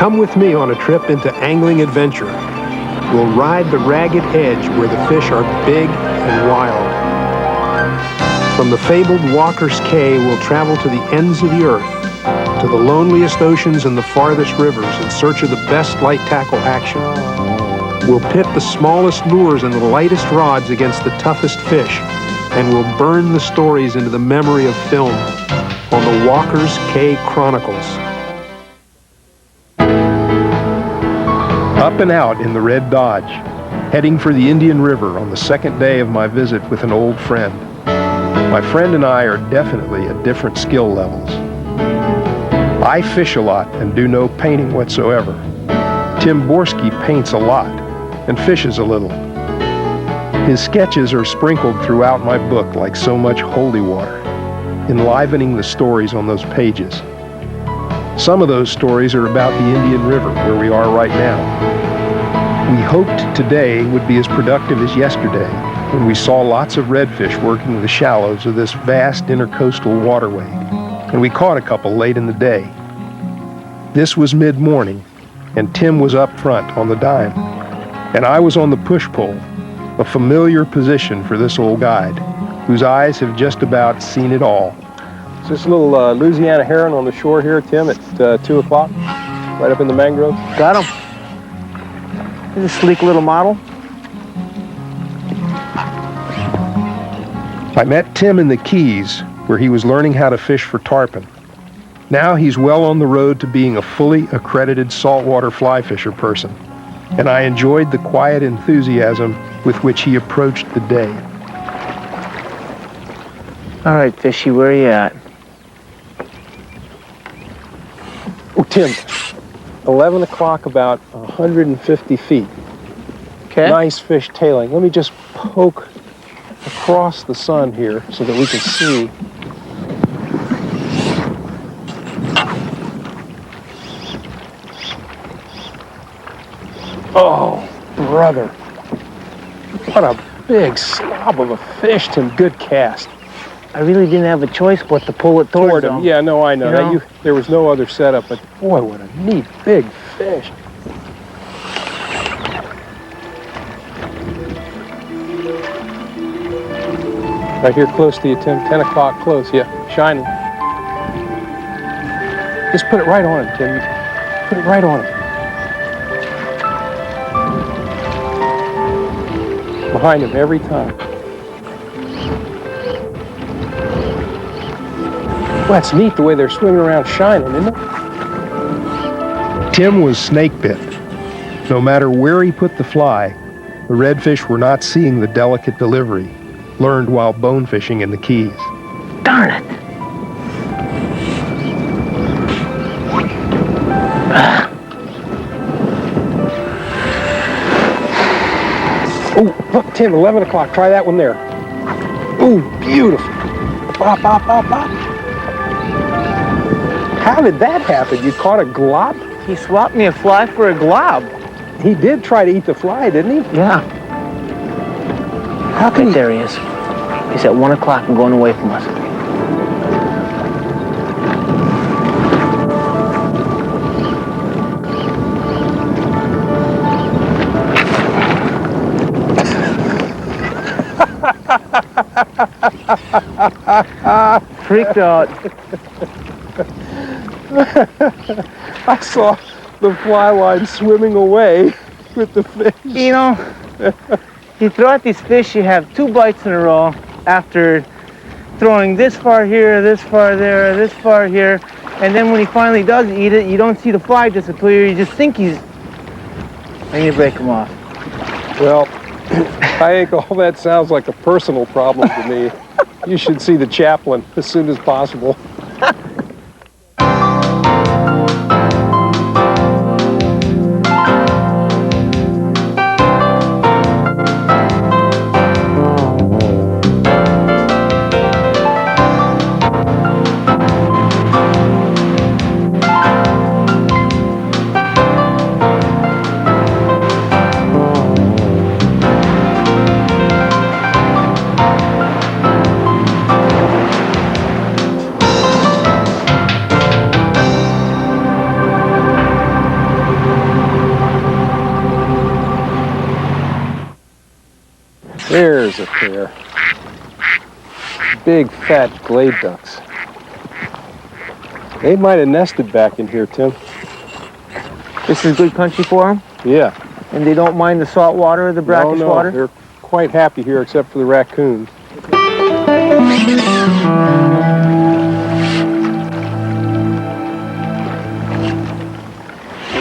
Come with me on a trip into angling adventure. We'll ride the ragged edge where the fish are big and wild. From the fabled Walker's Cay, we'll travel to the ends of the earth, to the loneliest oceans and the farthest rivers in search of the best light tackle action. We'll pit the smallest lures and the lightest rods against the toughest fish, and we'll burn the stories into the memory of film on the Walker's Cay Chronicles. Up and out in the red Dodge, heading for the Indian River on the second day of my visit with an old friend. My friend and I are definitely at different skill levels. I fish a lot and do no painting whatsoever. Tim Borski paints a lot and fishes a little. His sketches are sprinkled throughout my book like so much holy water, enlivening the stories on those pages. Some of those stories are about the Indian River, where we are right now. We hoped today would be as productive as yesterday, when we saw lots of redfish working the shallows of this vast intercoastal waterway, and we caught a couple late in the day. This was mid-morning, and Tim was up front on the dime, and I was on the push-pole, a familiar position for this old guide, whose eyes have just about seen it all. Is this little Louisiana heron on the shore here, Tim, at 2 o'clock, right up in the mangroves? Got him. He's a sleek little model. I met Tim in the Keys, where he was learning how to fish for tarpon. Now he's well on the road to being a fully accredited saltwater fly fisher person, and I enjoyed the quiet enthusiasm with which he approached the day. All right, Fishy, where are you at? Oh, Tim, 11 o'clock, about 150 feet. Okay. Nice fish tailing. Let me just poke across the sun here so that we can see. Oh, brother. What a big slob of a fish, Tim. Good cast. I really didn't have a choice but to pull it toward him. Yeah, no, I know. You know? There was no other setup, but boy, what a neat big fish. Right here close to you, Tim. 10 o'clock close, yeah, shining. Just put it right on him, Tim. Put it right on him. Behind him every time. Well, that's neat the way they're swimming around shining, isn't it? Tim was snake bit. No matter where he put the fly, the redfish were not seeing the delicate delivery, learned while bone fishing in the Keys. Darn it. Oh, look, Tim, 11 o'clock. Try that one there. Oh, beautiful. Bop, bop, bop, bop. How did that happen? You caught a glob? He swapped me a fly for a glob. He did try to eat the fly, didn't he? Yeah. How can There he is. He's at 1 o'clock and going away from us. Freaked out. I saw the fly line swimming away with the fish. You know, you throw out these fish, you have 2 bites in a row after throwing this far here, this far there, this far here, and then when he finally does eat it, you don't see the fly disappear, you just think he's... and you break him off. Well, I think all that sounds like a personal problem to me. You should see the chaplain as soon as possible. There's a pair. Big, fat glade ducks. They might have nested back in here, Tim. This is good country for them? Yeah. And they don't mind the salt water or the brackish water? They're quite happy here except for the raccoons.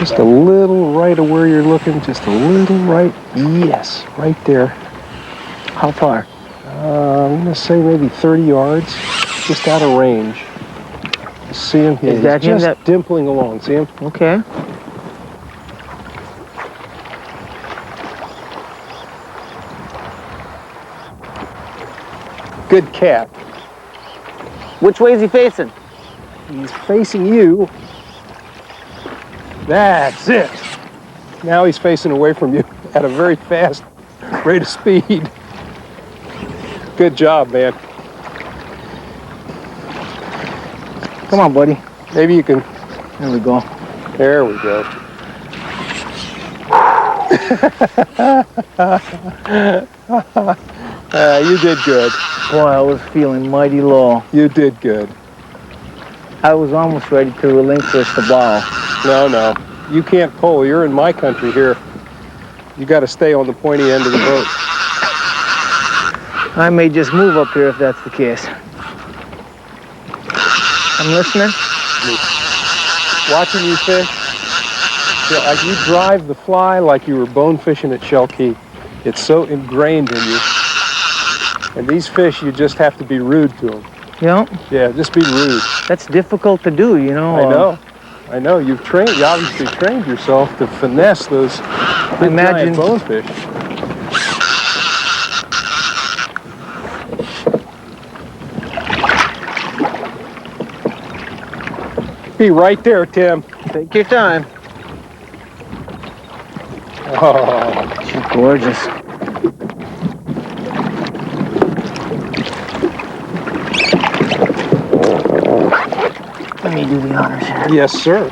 Just a little right of where you're looking, just a little right. Yes, right there. How far? I'm going to say maybe 30 yards, just out of range. See him? Is that He's him? just dimpling along. See him? Okay. Good cat. Which way is he facing? He's facing you. That's it. Now he's facing away from you at a very fast rate of speed. Good job, man. Come on, buddy. Maybe you can... There we go. There we go. You did good. Boy, I was feeling mighty low. You did good. I was almost ready to relinquish the ball. No. You can't pull. You're in my country here. You got to stay on the pointy end of the boat. I may just move up here if that's the case. I'm listening. Watching you fish, you drive the fly like you were bone fishing at Shell Key. It's so ingrained in you. And these fish, you just have to be rude to them. Yeah? Yeah, just be rude. That's difficult to do, you know. I know. You obviously trained yourself to finesse those big giant bonefish. Be right there, Tim. Take your time. Oh, she's gorgeous. Let me do the honors here. Yes, sir.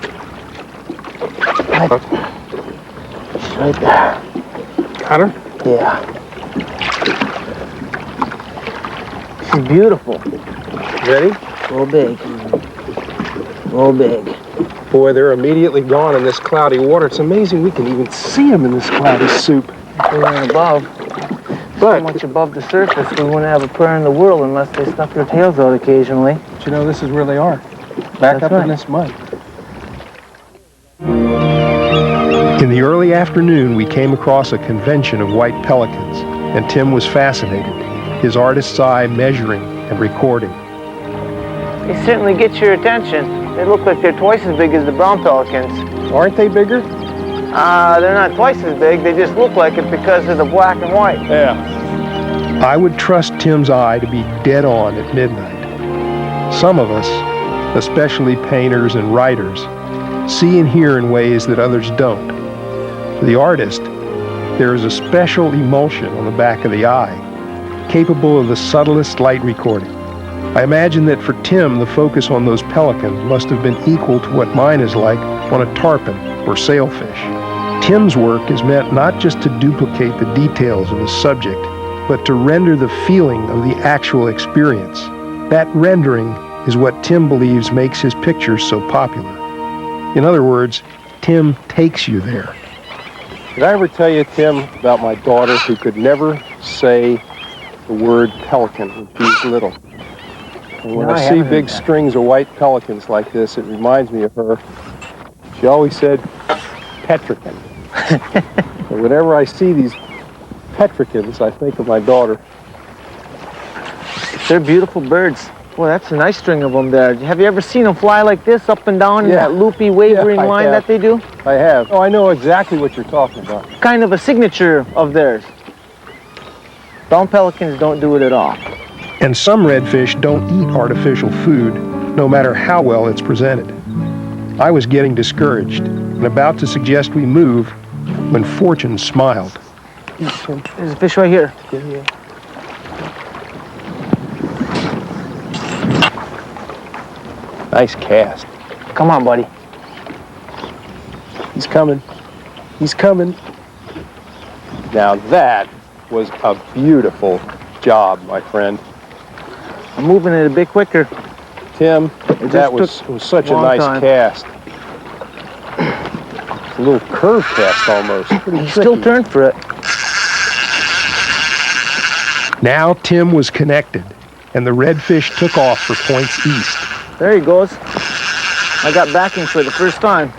She's right there. Got her? Yeah. She's beautiful. Ready? Real big. Real big. Boy, they're immediately gone in this cloudy water. It's amazing we can even see them in this cloudy soup. They went above. So much above the surface, we wouldn't have a prayer in the world unless they stuck their tails out occasionally. But you know, this is where they are. Back up in this mud. In the early afternoon, we came across a convention of white pelicans, and Tim was fascinated, his artist's eye measuring and recording. They certainly get your attention. They look like they're twice as big as the brown pelicans. Aren't they bigger? They're not twice as big. They just look like it because of the black and white. Yeah. I would trust Tim's eye to be dead on at midnight. Some of us, especially painters and writers, see and hear in ways that others don't. For the artist, there is a special emulsion on the back of the eye, capable of the subtlest light recording. I imagine that for Tim, the focus on those pelicans must have been equal to what mine is like on a tarpon or sailfish. Tim's work is meant not just to duplicate the details of his subject, but to render the feeling of the actual experience. That rendering is what Tim believes makes his pictures so popular. In other words, Tim takes you there. Did I ever tell you, Tim, about my daughter who could never say the word pelican when she was little? And when I see big strings of white pelicans like this, it reminds me of her. She always said, petrican. And whenever I see these petricans, I think of my daughter. They're beautiful birds. Boy, that's a nice string of them there. Have you ever seen them fly like this, up and down in that loopy, wavering line that they do? I have. Oh, I know exactly what you're talking about. Kind of a signature of theirs. Brown pelicans don't do it at all. And some redfish don't eat artificial food, no matter how well it's presented. I was getting discouraged and about to suggest we move when fortune smiled. There's a fish right here. Nice cast. Come on, buddy. He's coming. He's coming. Now that was a beautiful job, my friend. I'm moving it a bit quicker. Tim, that was such a nice cast. It's a little curve cast almost. Pretty tricky. Still turn for it. Now Tim was connected, and the redfish took off for points east. There he goes. I got backing for the first time.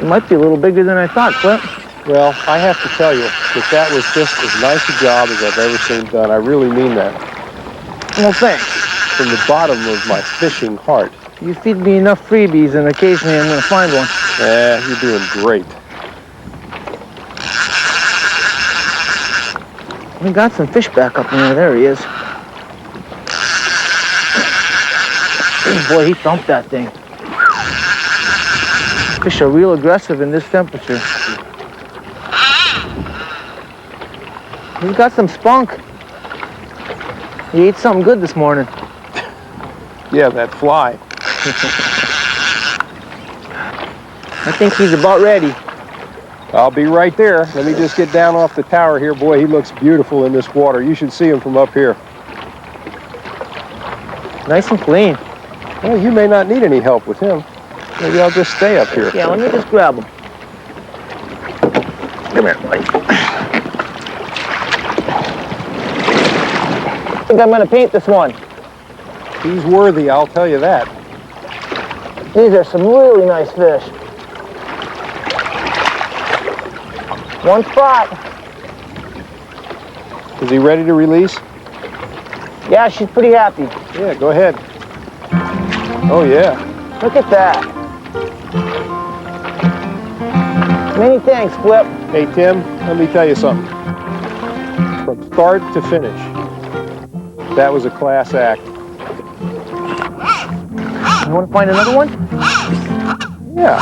It might be a little bigger than I thought, Clint. Well, I have to tell you that was just as nice a job as I've ever seen done. I really mean that. Well, thanks. From the bottom of my fishing heart. You feed me enough freebies and occasionally I'm going to find one. Yeah, you're doing great. We got some fish back up in there. There he is. Boy, he thumped that thing. Fish are real aggressive in this temperature. He's got some spunk. He ate something good this morning. Yeah, that fly. I think he's about ready. I'll be right there. Let me just get down off the tower here. Boy, he looks beautiful in this water. You should see him from up here. Nice and clean. Well, you may not need any help with him. Maybe I'll just stay up here. Yeah, let me just grab him. Come here, buddy. I think I'm going to paint this one. He's worthy, I'll tell you that. These are some really nice fish. One spot. Is he ready to release? Yeah, she's pretty happy. Yeah, go ahead. Oh, yeah. Look at that. Many thanks, Flip. Hey, Tim, let me tell you something. From start to finish, that was a class act. You want to find another one? Yeah.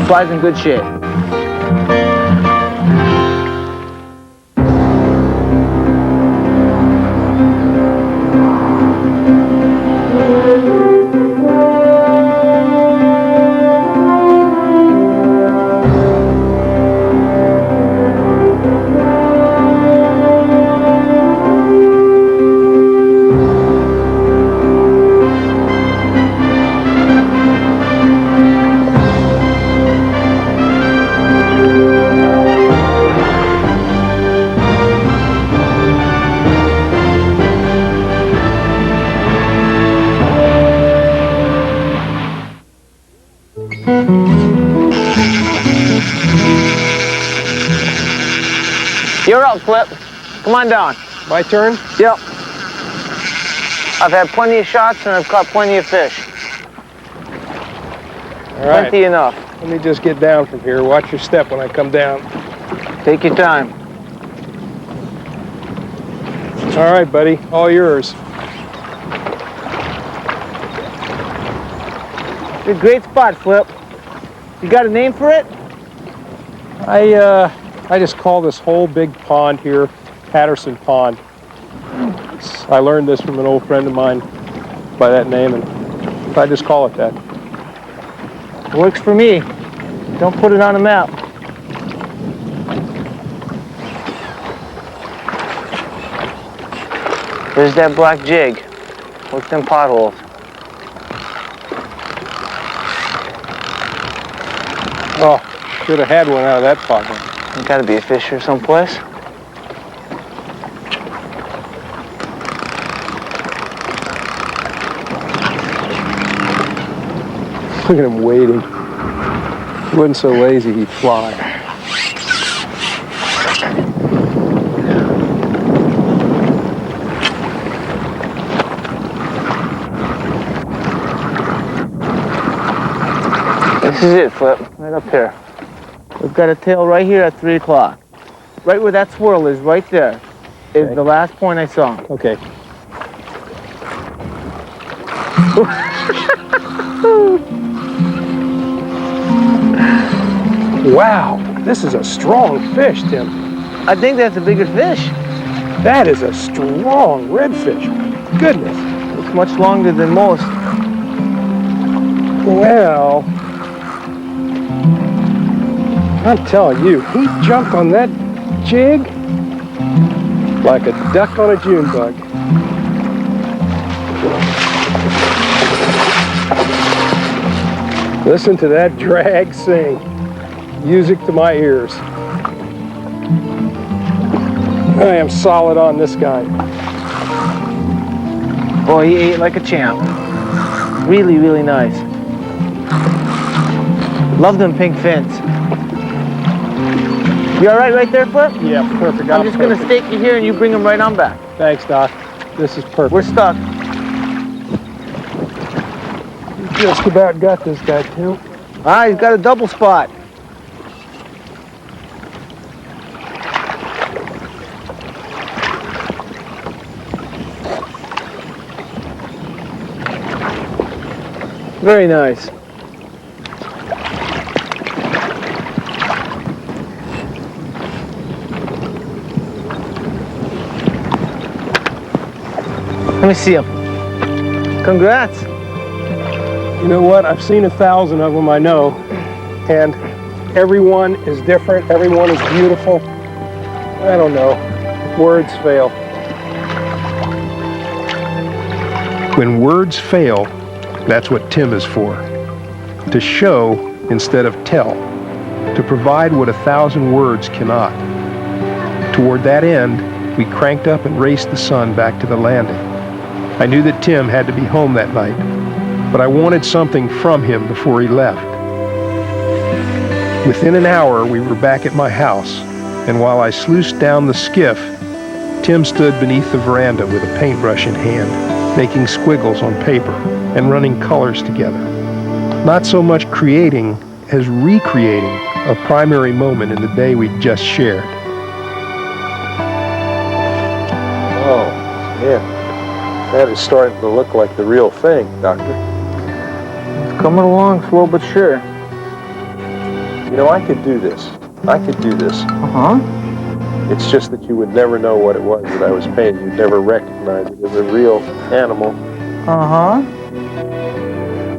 Fly's in good shape. You're up, Flip. Come on down. My turn? Yep. I've had plenty of shots and I've caught plenty of fish. All right. Plenty enough. Let me just get down from here. Watch your step when I come down. Take your time. All right, buddy. All yours. It's a great spot, Flip. You got a name for it? I just call this whole big pond here Patterson Pond. I learned this from an old friend of mine by that name, and I just call it that. Works for me. Don't put it on a map. There's that black jig. What's them potholes? Oh, should have had one out of that pothole. There's gotta be a fish here someplace. Look at him waiting. If he wasn't so lazy, he'd fly. This is it, Flip. Right up here. We've got a tail right here at 3 o'clock. Right where that swirl is, right there, is the last point I saw. Okay. Wow, this is a strong fish, Tim. I think that's a bigger fish. That is a strong redfish. Goodness. It's much longer than most. Well, I'm telling you, he jumped on that jig like a duck on a June bug. Listen to that drag sing. Music to my ears. I am solid on this guy. Boy, he ate like a champ. Really, really nice. Love them pink fins. You all right there, Flip? Yeah, perfect. I'm just gonna stake you here and you bring them right on back. Thanks, Doc. This is perfect. We're stuck. Just about got this guy, too. Ah, he's got a double spot. Very nice. Let me see him. Congrats. You know what? I've seen 1,000 of them, I know. And everyone is different. Everyone is beautiful. I don't know. Words fail. When words fail, that's what Tim is for. To show instead of tell. To provide what 1,000 words cannot. Toward that end, we cranked up and raced the sun back to the landing. I knew that Tim had to be home that night, but I wanted something from him before he left. Within an hour, we were back at my house, and while I sluiced down the skiff, Tim stood beneath the veranda with a paintbrush in hand, making squiggles on paper and running colors together. Not so much creating as recreating a primary moment in the day we'd just shared. Oh, yeah. That is starting to look like the real thing, Doctor. It's coming along slow but sure. You know, I could do this. I could do this. Uh-huh. It's just that you would never know what it was that I was painting. You'd never recognize it as a real animal. Uh-huh.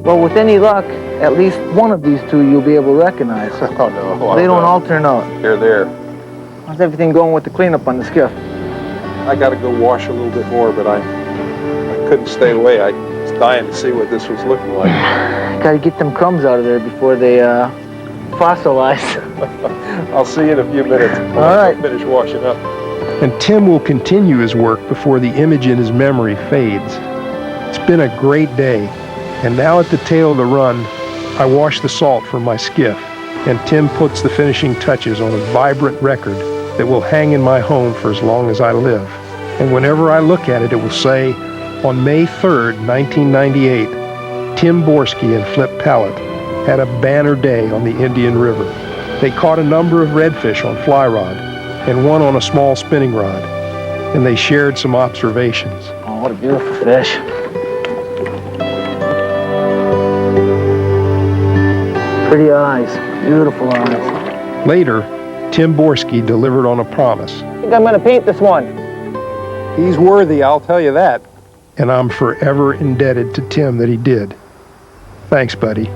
Well, with any luck, at least one of these two you'll be able to recognize. Oh, no. They don't all turn out. They're there. How's everything going with the cleanup on the skiff? I got to go wash a little bit more, but I couldn't stay away. I was dying to see what this was looking like. Gotta get them crumbs out of there before they fossilize. I'll see you in a few minutes. All right. Finish washing up. And Tim will continue his work before the image in his memory fades. It's been a great day, and now at the tail of the run, I wash the salt from my skiff, and Tim puts the finishing touches on a vibrant record that will hang in my home for as long as I live. And whenever I look at it, it will say, on May 3rd, 1998, Tim Borski and Flip Pallot had a banner day on the Indian River. They caught a number of redfish on fly rod and one on a small spinning rod, and they shared some observations. Oh, what a beautiful fish. Pretty eyes, beautiful eyes. Later, Tim Borski delivered on a promise. I think I'm gonna paint this one. He's worthy, I'll tell you that. And I'm forever indebted to Tim that he did. Thanks, buddy.